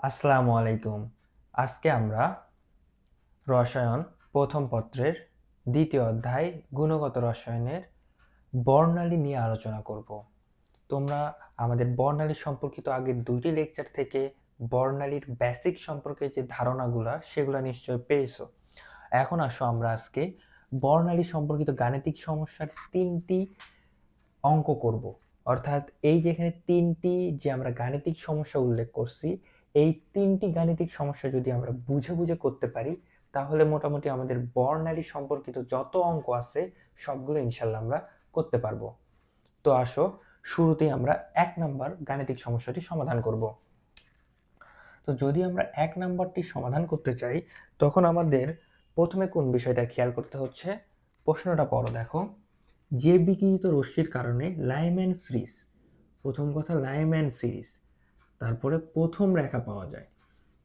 আসসালামু আলাইকুম। আজকে আমরা রসায়ন প্রথম পত্রের দ্বিতীয় অধ্যায় গুণগত রসায়নের বর্ণালী নিয়ে আলোচনা করব। তোমরা আমাদের বর্ণালী সম্পর্কিত আগের দুইটি লেকচার থেকে বর্ণালীর বেসিক সম্পর্কে যে ধারণাগুলো সেগুলো নিশ্চয় পেয়েছো। এখন আসো আমরা আজকে বর্ণালী সম্পর্কিত গাণিতিক সমস্যার তিনটি অঙ্ক করব। অর্থাৎ এই যে এখানে তিনটি যে আমরা গাণিতিক সমস্যা উল্লেখ করছি, এই তিনটি গাণিতিক সমস্যা যদি আমরা বুঝে বুঝে করতে পারি তাহলে মোটামুটি আমাদের বর্ণালী সম্পর্কিত যত অঙ্ক আছে সবগুলো ইনশাল্লাহ আমরা করতে পারবো। তো আসো শুরুতেই আমরা 1 নম্বর গাণিতিক সমস্যাটি সমাধান করব। তো যদি আমরা 1 নম্বরটি সমাধান করতে চাই তখন আমাদের প্রথমে কোন বিষয়টা খেয়াল করতে হচ্ছে, প্রশ্নটা পড়ো দেখো। যে বিকিরিত রশ্মির কারণে লাইম্যান সিরিজ, প্রথম কথা লাইম্যান সিরিজ, তারপরে প্রথম রেখা পাওয়া যায়,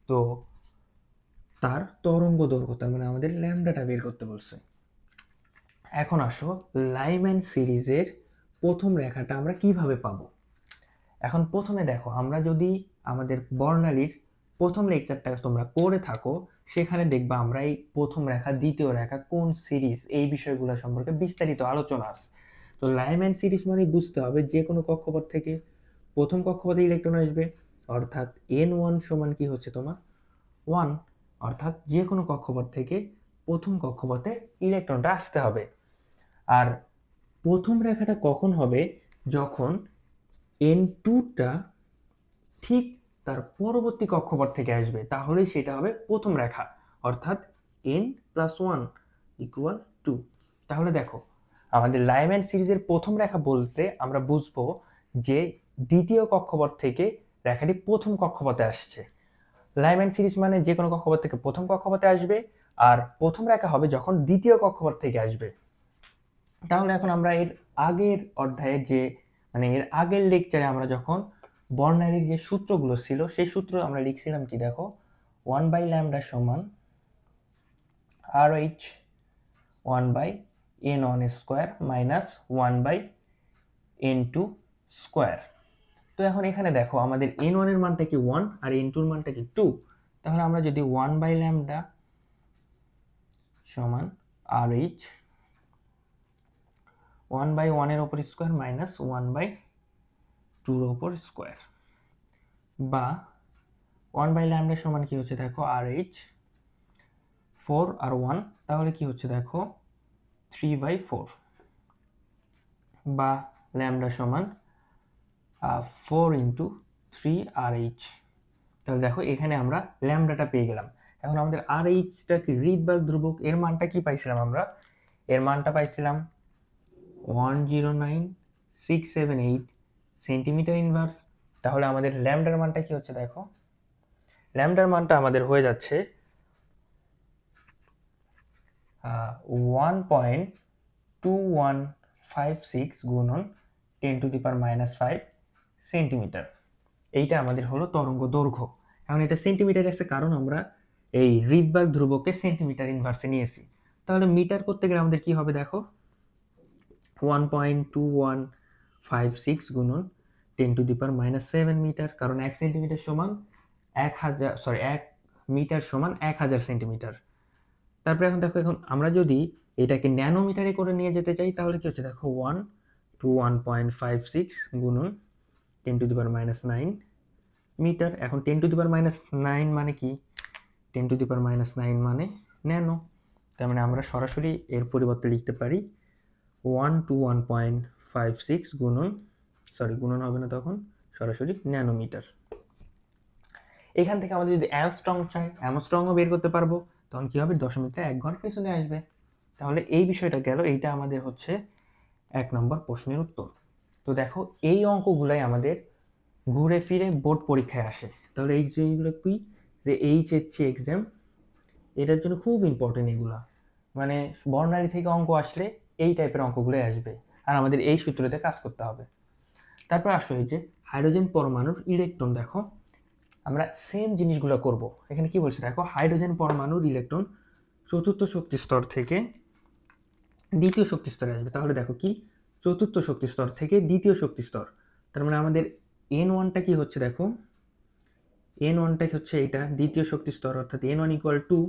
তো তার তরঙ্গ দৈর্ঘ্য, তার মানে আমাদের ল্যামডাটা বের করতে বলছে। এখন আসো লাইম্যান সিরিজের প্রথম রেখাটা আমরা কিভাবে পাবো। এখন প্রথমে দেখো, আমরা যদি আমাদের বর্ণালীর প্রথম লেকচারটা তোমরা করে থাকো সেখানে দেখবা আমরা এই প্রথম রেখা দ্বিতীয় রেখা কোন সিরিজ এই বিষয়গুলো সম্পর্কে বিস্তারিত আলোচনা আছে। তো লাইম্যান সিরিজ মানে বুঝতে হবে যে কোনো কক্ষপথ থেকে প্রথম কক্ষপথে ইলেকট্রন আসবে, অর্থাৎ n1 সমান কি হচ্ছে তোমার 1, অর্থাৎ যে কোনো কক্ষপথ থেকে প্রথম কক্ষপথে ইলেকট্রনটা আসতে হবে। আর প্রথম রেখাটা কখন হবে, যখন n2টা ঠিক তার পরবর্তী কক্ষপথ থেকে আসবে, তাহলেই সেটা হবে প্রথম রেখা, অর্থাৎ n+1 = 2। তাহলে দেখো আমাদের লাইম্যান সিরিজের প্রথম রেখা বলতে আমরা বুঝবো যে দ্বিতীয় কক্ষপথ থেকে রেখাটি প্রথম কক্ষপথে আসছে। লাইম্যান সিরিজ মানে যে কোনো কক্ষপথ থেকে প্রথম কক্ষপথে আসবে, আর প্রথম রেখা হবে যখন দ্বিতীয় কক্ষপথ থেকে আসবে। তাহলে এখন আমরা এর আগের অধ্যায়ে যে মানে এর আগের লেকচারে আমরা যখন বর্ণালীর যে সূত্রগুলো ছিল সেই সূত্র আমরা লিখছিলাম কি দেখো, 1/λ সমান RH 1/n1 square minus 1/n2 square. তো এখন এখানে দেখো আমাদের n1 এর মানটা কি 1 আর n2 এর মানটা কি 2। তাহলে আমরা যদি 1/λ সমান RH 1/1 এর উপর স্কয়ার মাইনাস 1/2 এর উপর স্কয়ার, বা 1/λ সমান কি হচ্ছে দেখো RH 4 আর 1, তাহলে কি হচ্ছে দেখো 3/4, বা ল্যামডা সমান 4 × 3 RH। তাহলে দেখো এখানে আমরা ল্যামডাটা পেয়ে গেলাম। এখন আমাদের RHটা কি রিডবার্গ ধ্রুবক, এর মানটা কি পাইছিলাম আমরা, এর মানটা পাইছিলাম 109,678 সেন্টিমিটার ইনভার্স। তাহলে আমাদের ল্যামডার মানটা কি হচ্ছে দেখো, ল্যামডার মানটা আমাদের হয়ে যাচ্ছে 1.2156 গুণন 10⁻⁵ সেন্টিমিটার। এইটা আমাদের হলো তরঙ্গ দৈর্ঘ্য। এখন এটা সেন্টিমিটার আছে কারণ আমরা এই রিডবার্গ ধ্রুবককে সেন্টিমিটার ইনভার্সে নিয়েছি। তাহলে মিটার করতে গেলে আমাদের কি হবে দেখো, 1.2156 গুণন 10⁻⁷ মিটার, কারণ 1 সেন্টিমিটার সমান 1 মিটার সমান 1000 সেন্টিমিটার। তারপরে এখন দেখো, এখন আমরা যদি এটাকে ন্যানোমিটারে করে নিয়ে যেতে চাই তাহলে কি হচ্ছে দেখো, 1 গুণন 10⁻⁹ মিটার। এখন 10⁻⁹ মানে কি, 10⁻⁹ মানে ন্যানো। তার মানে আমরা সরাসরি এর পরিবর্তে লিখতে পারি 1 গুণন, গুণন হবে না তখন, সরাসরি ন্যানোমিটার। এখান থেকে আমাদের যদি অ্যামস্ট্রং চাই, অ্যামস্ট্রংও বের করতে পারবো, তখন কি হবে, দশমিকটা 1 ঘর পেছনে আসবে। তাহলে এই বিষয়টা গেল, এইটা আমাদের হচ্ছে 1 নম্বর প্রশ্নের উত্তর। তো দেখো এই অঙ্কগুলাই আমাদের ঘুরে ফিরে বোর্ড পরীক্ষায় আসে। তাহলে এই যেগুলো কি, যে HSC এক্সাম, এটার জন্য খুব ইম্পর্টেন্ট এগুলা, মানে বর্ণালী থেকে অঙ্ক আসলে এই টাইপের অঙ্কগুলোই আসবে, আর আমাদের এই সূত্রতে কাজ করতে হবে। তারপর আসো এই যে হাইড্রোজেন পরমাণুর ইলেকট্রন, দেখো আমরা সেম জিনিসগুলো করব। এখানে কি বলছে দেখো, হাইড্রোজেন পরমাণুর ইলেকট্রন চতুর্থ শক্তি স্তর থেকে দ্বিতীয় শক্তি স্তরে আসবে। তাহলে দেখো কি, চতুর্থ শক্তি স্তর থেকে দ্বিতীয় শক্তি স্তর, তার মানে আমাদের n1টা কি হচ্ছে দেখো, n1টা হচ্ছে এটা দ্বিতীয় শক্তি স্তর, অর্থাৎ n1 ইকুয়াল 2,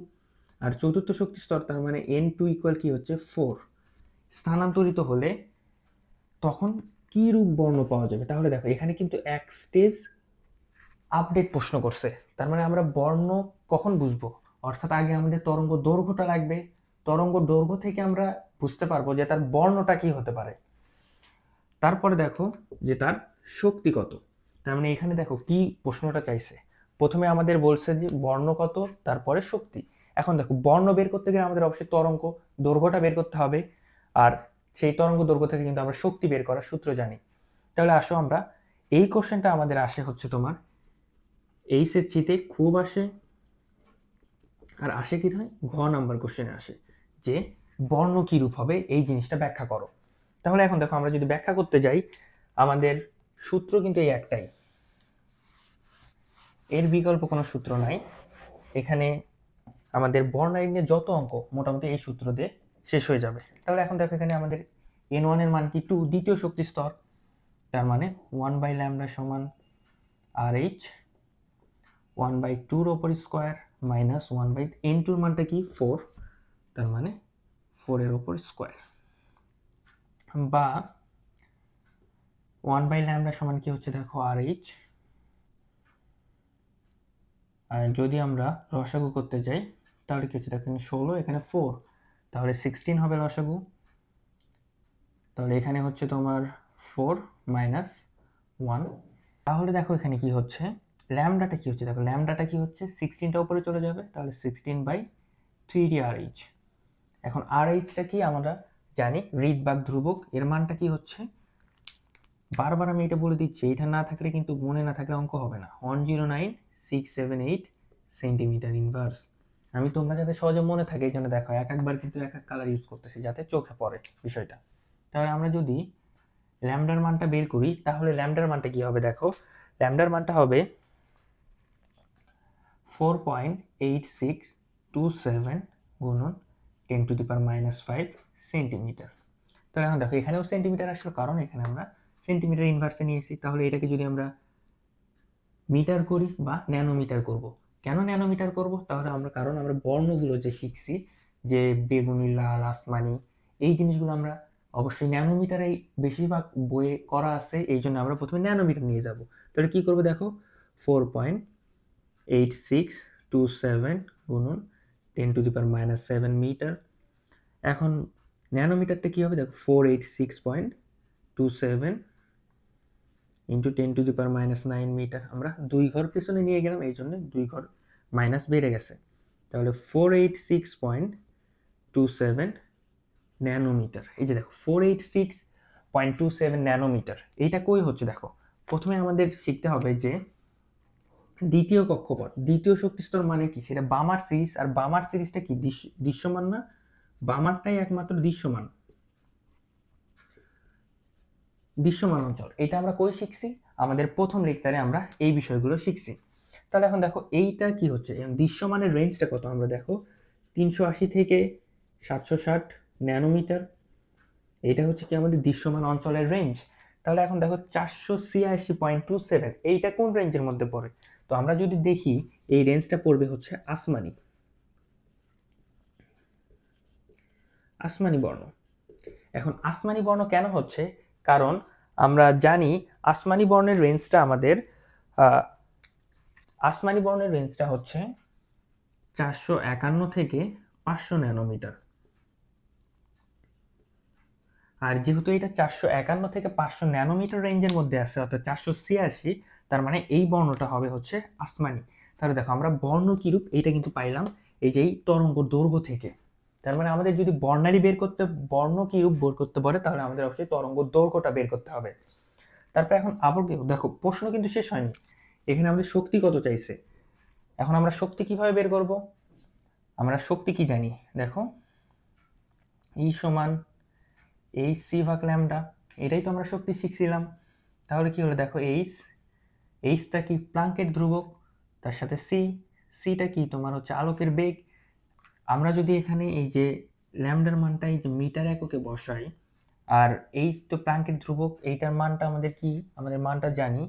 আর চতুর্থ শক্তি স্তর তার মানে n2 ইকুয়াল কি হচ্ছে 4। স্থানান্তরিত হলে তখন কি রূপ বর্ণ পাওয়া যাবে? তাহলে দেখো এখানে কিন্তু এক স্টেজ আপডেট প্রশ্ন করছে, তার মানে আমরা বর্ণ কখন বুঝবো, অর্থাৎ আগে আমাদের তরঙ্গ দৈর্ঘ্যটা লাগবে, তরঙ্গ দৈর্ঘ্য থেকে আমরা বুঝতে পারবো যে তার বর্ণটা কি হতে পারে। তারপরে দেখো যে তার শক্তি কত। তার মানে এখানে দেখো কি প্রশ্নটা চাইছে, প্রথমে আমাদের বলছে যে বর্ণ কত, তারপরে শক্তি। এখন দেখো বর্ণ বের করতে গেলে আমাদের অবশ্যই তরঙ্গ দৈর্ঘ্যটা বের করতে হবে, আর সেই তরঙ্গ দৈর্ঘ্য থেকে কিন্তু আমরা শক্তি বের করার সূত্র জানি। তাহলে আসো আমরা, এই কোশ্চেনটা আমাদের আসে হচ্ছে তোমার এইচএস চিতে খুব আসে, আর আসে কি হয় ঘ নাম্বার কোশ্চেনে আসে যে বর্ণ কি রূপ হবে এই জিনিসটা ব্যাখ্যা করো। তাহলে এখন দেখো আমরা যদি ব্যাখ্যা করতে যাই, আমাদের সূত্র কিন্তু এই একটাই, এর বিকল্প কোনো সূত্র নাই। এখানে আমাদের বর্ণালী নিয়ে যত অঙ্ক মোটামুটি এই সূত্র দিয়ে শেষ হয়ে যাবে। তাহলে এখন দেখো এখানে আমাদের n1 এর মান কি 2, দ্বিতীয় শক্তি স্তর, তার মানে 1/λ সমান rh 1/2 এর উপর স্কয়ার মাইনাস 1/n2 এর মানটা কি 4, তার মানে 4 এর উপর স্কয়ার, বা 1/λ সমান কি হচ্ছে দেখো rh, আর যদি আমরা লসাগু করতে যাই তাহলে কি হচ্ছে দেখো এখানে 16, এখানে 4, তাহলে 16 হবে লসাগু। তাহলে এখানে হচ্ছে তোমার 4 মাইনাস 1। তাহলে দেখো এখানে কি হচ্ছে, ল্যামডাটা কি হচ্ছে দেখো, ল্যামডাটা কি হচ্ছে 16টা উপরে চলে যাবে, তাহলে 16/3rh। এখন rhটা কি আমরা জানি ঋৎবাক ধ্রুবক, এর মানটা কি হচ্ছে, বারবার আমি এটা বলে দিচ্ছি, এটা না থাকলে কিন্তু মনে না থাকলে অঙ্ক হবে না, 109678 সেন্টিমিটার ইনভার্স। আমি তোমরা যাতে সহজে মনে থাকে এই জন্য দেখো এক একবার কিন্তু এক এক কালার ইউজ করতেছি যাতে চোখে পড়ে বিষয়টা। তাহলে আমরা যদি ল্যামডার মানটা বের করি তাহলে ল্যামডার মানটা কি হবে দেখো, ল্যামডার মানটা হবে 4.8627 গুণন 10⁻⁵ সেন্টিমিটার। তাহলে এখন দেখো এখানেও সেন্টিমিটার আসলো, কারণ এখানে আমরা সেন্টিমিটার ইনভার্সে নিয়েছি। তাহলে এটাকে যদি আমরা মিটার করি বা ন্যানোমিটার করব, কেন ন্যানোমিটার করব, তাহলে আমরা কারণ আমরা বর্ণগুলো যে শিখছি যে বেগুনি, লাল, আসমানি, এই জিনিসগুলো আমরা অবশ্যই ন্যানোমিটারে বেশিরভাগ বইয়ে করা আছে, এই জন্য আমরা প্রথমে ন্যানোমিটার নিয়ে যাব। তাহলে কি করব দেখো 4.8627 গুণন 10⁻⁷ মিটার। এখন ন্যানোমিটারটা কি হবে দেখো 486.27 ইন্টু 10⁻⁹ মিটার, আমরা 2 ঘর পিছনে নিয়ে গেলাম এই জন্য 2 ঘর মাইনাস বেড়ে গেছে। তাহলে 486.27 ন্যানোমিটার, এই যে দেখো 486.27 ন্যানোমিটার, এইটা কই হচ্ছে দেখো, প্রথমে আমাদের শিখতে হবে যে দ্বিতীয় কক্ষপথ, দ্বিতীয় শক্তিস্তর মানে কি, সেটা বামার সিরিজ, আর বামার সিরিজটা কি দৃশ্যমান না, বামারটাই একমাত্র দৃশ্যমান দৃশ্যমান অঞ্চল। এটা আমরা কই শিখছি, আমাদের প্রথম লেকচারে আমরা এই বিষয়গুলো শিখছি। তাহলে এখন দেখো এইটা কি হচ্ছে, দৃশ্যমানের রেঞ্জটা কত, আমরা দেখো 380 থেকে 760 ন্যানোমিটার, এটা হচ্ছে কি আমাদের দৃশ্যমান অঞ্চলের রেঞ্জ। তাহলে এখন দেখো 486.27 এইটা কোন রেঞ্জের মধ্যে পড়ে, তো আমরা যদি দেখি এই রেঞ্জটা পড়বে হচ্ছে আসমানি, আসমানি বর্ণ। এখন আসমানি বর্ণ কেন হচ্ছে, কারণ আমরা জানি আসমানি বর্ণের রেঞ্জটা আমাদের আসমানি বর্ণের রেঞ্জটা হচ্ছে 451 থেকে 500 ন্যানোমিটার, আর যেহেতু এটা 451 থেকে 500 ন্যানোমিটার রেঞ্জের মধ্যে আছে অর্থাৎ 486, তার মানে এই বর্ণটা হবে হচ্ছে আসমানি। তাহলে দেখো আমরা বর্ণ কিরূপ এইটা কিন্তু পাইলাম এই যে এই তরঙ্গ দৈর্ঘ্য থেকে, তার মানে আমাদের যদি বর্ণালী বের করতে, বর্ণ কিরূপ বের করতে পারে, তাহলে আমাদের অবশ্যই তরঙ্গ দৈর্ঘ্যটা বের করতে হবে। তারপর এখন আবার দেখো প্রশ্ন কিন্তু শেষ হয়নি, এখানে আমাদের শক্তি কত চাইছে। এখন আমরা শক্তি কিভাবে বের করব, আমরা শক্তি কি জানি দেখো, ই সমান এইচ সি ভাগ ল্যামডা, এটাই তো আমরা শক্তি শিখছিলাম। তাহলে কি হলো দেখো এইচটা কি প্লাঙ্কের ধ্রুবক, তার সাথে সিটা কি তোমার হচ্ছে আলোকের বেগ। আমরা যদি এখানে এই যে ল্যামডার মানটা এই যে মিটার এককে বসাই, আর এইচ তো প্লাঙ্কের ধ্রুবক, এইটার মানটা আমাদের কি, আমাদের মানটা জানি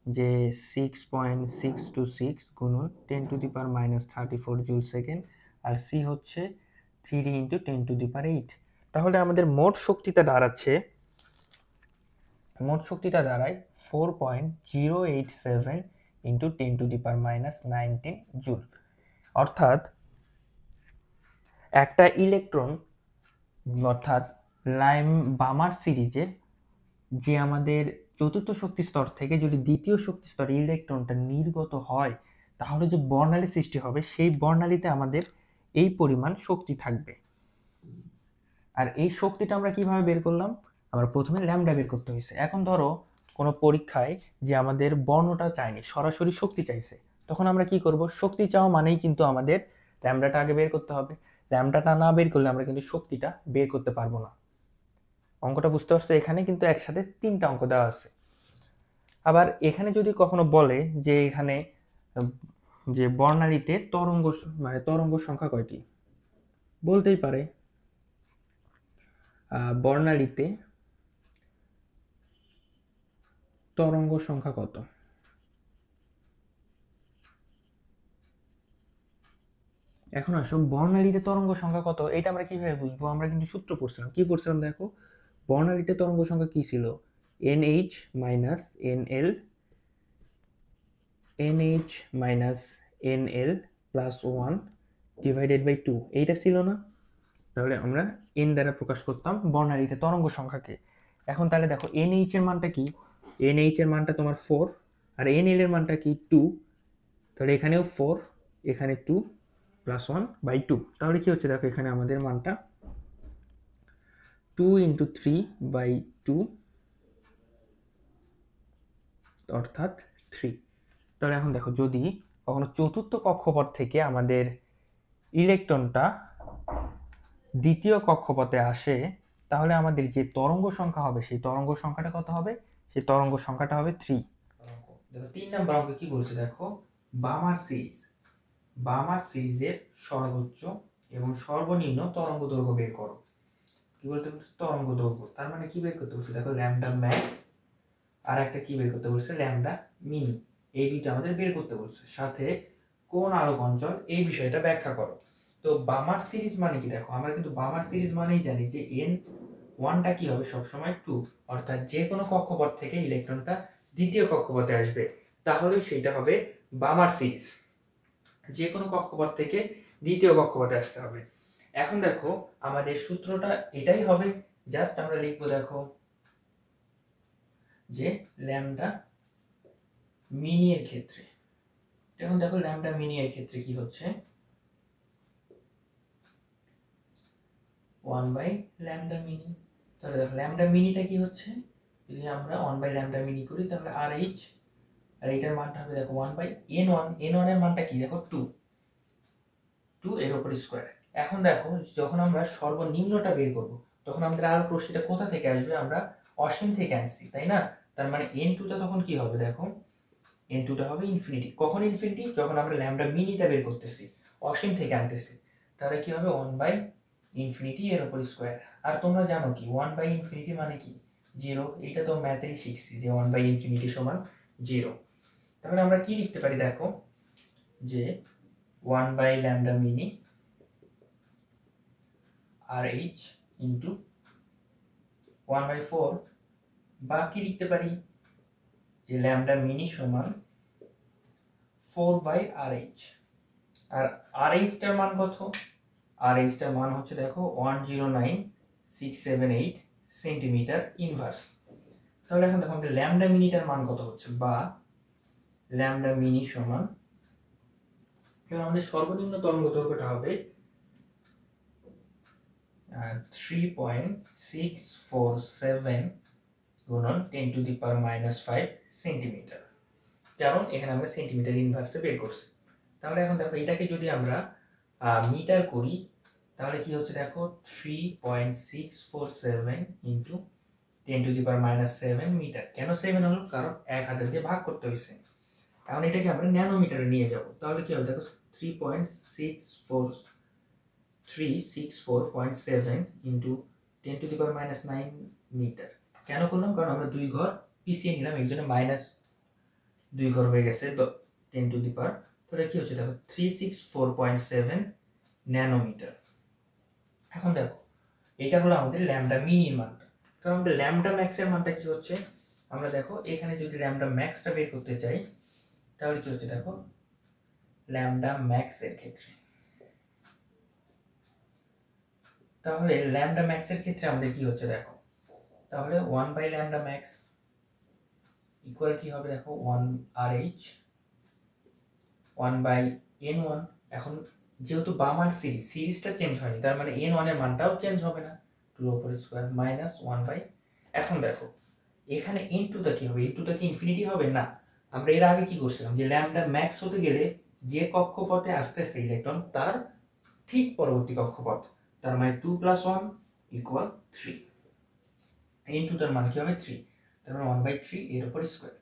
যে 6.626 গুণন 10⁻³ জুল সেকেন্ড, আর সি হচ্ছে 3 × 10⁸। তাহলে আমাদের মোট শক্তিটা দাঁড়ায় 4.087 × 10⁻19 জুল। অর্থাৎ একটা ইলেকট্রন, অর্থাৎ বামার সিরিজে যে আমাদের চতুর্থ শক্তি স্তর থেকে যদি দ্বিতীয় শক্তি স্তরে ইলেকট্রনটা নির্গত হয়, তাহলে যে বর্ণালী সৃষ্টি হবে সেই বর্ণালীতে আমাদের এই পরিমাণ শক্তি থাকবে। আর এই শক্তিটা আমরা কিভাবে বের করলাম? আমরা প্রথমে ল্যামডা বের করতে হয়েছে। এখন ধরো কোনো পরীক্ষায় যে আমাদের বর্ণটা চায়নি, সরাসরি শক্তি চাইছে, তখন আমরা কি করব? শক্তি চাওয়া মানেই কিন্তু আমাদের ল্যামডাটা আগে বের করতে হবে। ল্যামডাটা না বের করলে আমরা কিন্তু শক্তিটা বের করতে পারবো না। অঙ্কটা বুঝতে পারছো? এখানে কিন্তু একসাথে 3টা অঙ্ক দেওয়া আছে। আবার এখানে যদি কখনো বলে যে এখানে যে বর্ণালীতে তরঙ্গ সংখ্যা কয়টি, বলতেই পারে বর্ণালীতে তরঙ্গ সংখ্যা কত। এখন আসো বর্ণালীতে তরঙ্গ সংখ্যা কত, এটা আমরা কিভাবে বুঝবো? আমরা কিন্তু সূত্র পড়ছিলাম। কি পড়ছিলাম দেখো, বর্ণালীতে তরঙ্গ সংখ্যা কি ছিল? NH NL NL +1 / 2, এইটা ছিল না? তাহলে আমরা n দ্বারা প্রকাশ করতাম বর্ণালীতে তরঙ্গ সংখ্যাকে। এখন তাহলে দেখো NH এর মানটা কি? NH এর মানটা তোমার 4, আর NL এর মানটা কি? 2। তাহলে এখানেও 4, এখানে 2 +1/2। তাহলে কি হচ্ছে দেখো, এখানে আমাদের মানটা 2 × 3/2, অর্থাৎ 3। তাহলে এখন দেখো, যদি কখনো চতুর্থ কক্ষপথ থেকে আমাদের ইলেকট্রনটা দ্বিতীয় কক্ষপথে আসে, তাহলে আমাদের যে তরঙ্গ সংখ্যা হবে সেই তরঙ্গ সংখ্যাটা কত হবে? সেই তরঙ্গ সংখ্যাটা হবে 3। দেখো 3 নাম্বার অঙ্কে কি বলছে দেখো, বামার সিরিজের সর্বোচ্চ এবং সর্বনিম্ন তরঙ্গ দৈর্ঘ্য বের করো। কি বলতে বলছে? তরঙ্গ দৈর্ঘ্য। তার মানে কি বের করতে বলছে দেখো, ল্যামডা ম্যাক্স আর একটা কি বের করতে বলছে? Lambda mini. এই দুইটা আমাদের বের করতে বলছে। সাথে কোন আলোক অঞ্চল, এই বিষয়টা ব্যাখ্যা করো। তো বামার সিরিজ মানে কি দেখো, আমরা কিন্তু বামার সিরিজ মানেই জানি যে n1টা কি হবে? সবসময় 2। অর্থাৎ যে কোনো কক্ষপথ থেকে ইলেকট্রনটা দ্বিতীয় কক্ষপথে আসবে, তাহলে সেটা হবে বামার সিরিজ। যে কোনো কক্ষপথ থেকে দ্বিতীয় কক্ষপথে আসতে হবে। এখন দেখো আমাদের সূত্রটা এটাই হবে, জাস্ট আমরা লিখবো দেখো যে ল্যামডা মিনি এর ক্ষেত্রে। এখন দেখো ল্যামডা মিনি এর ক্ষেত্রে কি হচ্ছে, 1/λ মিনি। তাহলে দেখো ল্যামডা মিনিটা কি হচ্ছে, যদি আমরা 1/λ মিনি করি তাহলে RH, আর এটার মানটা হবে দেখো 1/n1। n1 এর মানটা কি দেখো 2 এর উপর স্কয়ার। এখন দেখো যখন আমরা সর্বনিম্নটা বের করব, তখন আমাদের আলোক রশ্মিটা কোথা থেকে আসবে? আমরা অসীম থেকে আনছি, তাই না? তার মানে n2টা তখন কি হবে দেখো, n2টা হবে ইনফিনিটি। কখন ইনফিনিটি? যখন আমরা ল্যামডা মিনিটা বের করতেছি, অসীম থেকে আনতেছি। তাহলে কি হবে 1/∞ এর উপর স্কয়ার। আর তোমরা জানো কি 1/∞ মানে কি? 0। এটা তো ম্যাথেই শিখছি যে 1/∞ = 0। তাহলে আমরা কি লিখতে পারি দেখো, যে 1/λ মিনি RH * 1/4, বা কি লিখতে পারি যে ল্যামডা মিনি সমান 4/RH। আর RH টার মান কত? RH টার মান হচ্ছে দেখো 109,678 সেন্টিমিটার ইনভার্স। তাহলে এখন দেখো আমাদের ল্যামডা মিনিটার মান কত হচ্ছে, বা ল্যামডা মিনি সমান, এখন আমাদের সর্বনিম্ন তরঙ্গ দৈর্ঘ্যটা হবে 3.647 গুণন 10⁻⁵ সেন্টিমিটার, কারণ এখানে আমরা সেন্টিমিটার ইনভার্সে বের করছি। তাহলে এখন দেখো এটাকে যদি আমরা মিটার করি, তাহলে কি হচ্ছে দেখো 3.647 × 10⁻⁷ মিটার। কেন 7 হলো? কারণ 1000 দিয়ে ভাগ করতে হয়েছে। এখন এটাকে আমরা ন্যানোমিটারে নিয়ে যাব, তাহলে কি হবে দেখো 3.647 × 10⁻⁹ মিটার। কেন করলাম? কারণ আমরা দুই ঘর পিছিয়ে নিলাম, এই জন্য মাইনাস 2 ঘর হয়ে গেছে 10 টু দি পাওয়ার, তাহলে কি হচ্ছে দেখো 364.7 ন্যানোমিটার। এখন দেখো এটা হলো আমাদের ল্যামডা মিনির মানটা। কারণ আমাদের ল্যামডা ম্যাক্সের মানটা কি হচ্ছে, আমরা দেখো এখানে যদি ল্যামডা ম্যাক্সটা বের করতে চাই তাহলে কি হচ্ছে দেখো ল্যামডা ম্যাক্স এর ক্ষেত্রে, তাহলে ল্যামডা ম্যাক্স এর ক্ষেত্রে আমাদের কি হচ্ছে দেখো, তাহলে 1 বাই ল্যামডা ম্যাক্স ইকুয়াল কি হবে দেখো 1 RH 1 বাই n1। এখন যেহেতু বাম আর সিরিজটা চেঞ্জ হয়নি, তার মানে n1 এর মানটাও চেঞ্জ হবে না, 2 উপর স্কয়ার মাইনাস 1 বাই। এখন দেখো এখানে n2 টা কি হবে, n2 টা কি ইনফিনিটি হবে না। আমরা এর আগে কি করছিলাম যে ল্যামডা ম্যাক্স হতে গেলে যে কক্ষপথে আসতেছে ইলেকট্রন তার ঠিক পরবর্তী কক্ষপথ, তার মানে 2 + 1 = 3, n2 টার মান কি হবে 3, তার মানে 1 বাই 3 এর উপর স্কয়ার।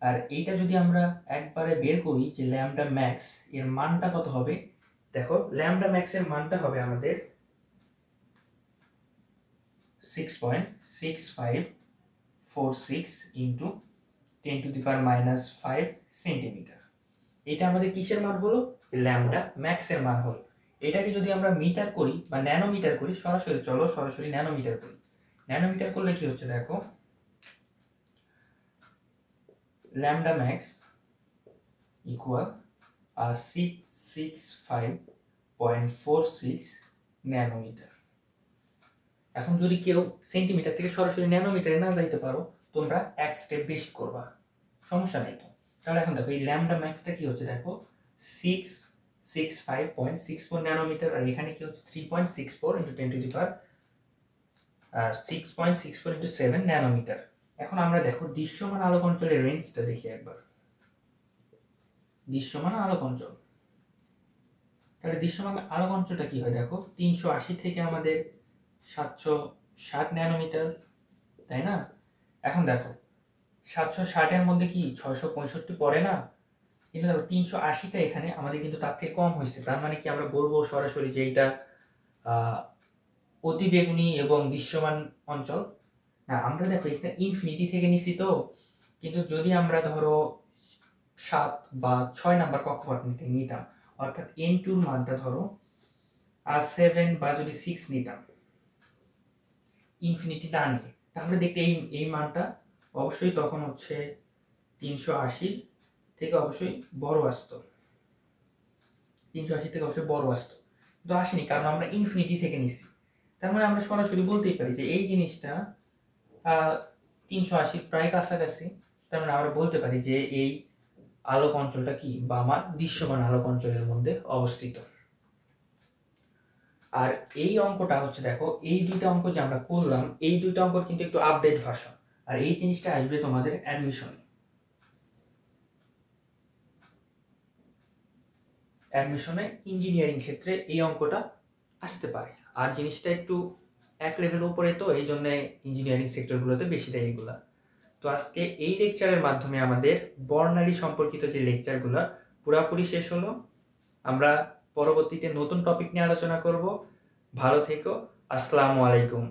আর এইটা যদি আমরা একবারে বের করি যে ল্যামডা ম্যাক্স এর মানটা কত হবে, দেখো ল্যামডা ম্যাক্স এর মানটা হবে আমাদের 6.6546 into 10 to the power -5 centimetre. এটা আমাদের কিসের মান হলো, ল্যামডা ম্যাক্স এর মান হলো। এটাকে যদি আমরা মিটার করি বা ন্যানোমিটার করি, সরাসরি চলো সরাসরি ন্যানোমিটার করি। ন্যানোমিটার করলে কি হচ্ছে দেখো ল্যামডা ম্যাক্স ইকুয়াল 665.46 ন্যানোমিটার। এখন যদি কেউ সেন্টিমিটার থেকে সরাসরি ন্যানোমিটারে না যাইতে পারো, তোমরা এক স্টেপ বেশি করবা, সমস্যা নেই তো। তাহলে এখন দেখো এই ল্যামডা ম্যাক্সটা কি হচ্ছে দেখো 665.64 ন্যানোমিটার, আর এখানে কি হচ্ছে 3.64 × 10 টু দি পাওয়ার 6.64 × 7 ন্যানোমিটার। এখন আমরা দেখো দৃশ্যমান আলোক অঞ্চলের রেঞ্জটা দেখি একবার। দৃশ্যমান আলোক অঞ্চল, তাহলে দৃশ্যমান আলোক অঞ্চলটা কি হয় দেখো 380 থেকে আমাদের 760 ন্যানোমিটার, তাই না। এখন দেখো 760 এর মধ্যে কি 665 পড়ে না, কিন্তু দেখো 380টা এখানে আমাদের কিন্তু তার থেকে কম হয়েছে, তার মানে কি আমরা বলবো সরাসরি যে এটা অতিবেগুনি এবং দৃশ্যমান অঞ্চল না। আমরা দেখো এখানে ইনফিনিটি থেকে নিছি তো, কিন্তু যদি আমরা ধরো 7 বা 6 নাম্বার কক্ষপথ নিতাম, অর্থাৎ n2 এর মানটা ধরো 7 বা যদি 6 নিতাম, ইনফিনিটি না নিয়ে, তাহলে দেখতে এই মানটা অবশ্যই তখন হচ্ছে 380 থেকে অবশ্যই বড় আসতো, 380 থেকে অবশ্যই বড় আসতো, কিন্তু আসেনি কারণ আমরা ইনফিনিটি থেকে নিছি। তার মানে আমরা সরাসরি বলতেই পারি যে এই জিনিসটা 380 প্রায় কাছাকাছি, তার মানে আমরা বলতে পারি যে এই আলোক অঞ্চলটা কি বা আমার দৃশ্যমান আলোক অঞ্চলের মধ্যে অবস্থিত। আর এই অঙ্কটা হচ্ছে দেখো এই দুইটা অঙ্ক যে আমরা করলাম, এই দুইটা অঙ্ক কিন্তু একটু আপডেট ভার্সন, আর এই জিনিসটা আসবে তোমাদের অ্যাডমিশনে ইঞ্জিনিয়ারিং ক্ষেত্রে এই অঙ্কটা আসতে পারে। আর জিনিসটা একটু এক লেভেল উপরে, তো এই জন্য ইঞ্জিনিয়ারিং সেক্টরগুলোতে বেশি দেয় এগুলা। তো আজকে এই লেকচারের মাধ্যমে আমাদের বর্ণালী সম্পর্কিত যে লেকচারগুলো পুরোপুরি শেষ হলো। আমরা পরবর্তীতে নতুন টপিক নিয়ে আলোচনা করব। ভালো থেকো, আসসালামু আলাইকুম।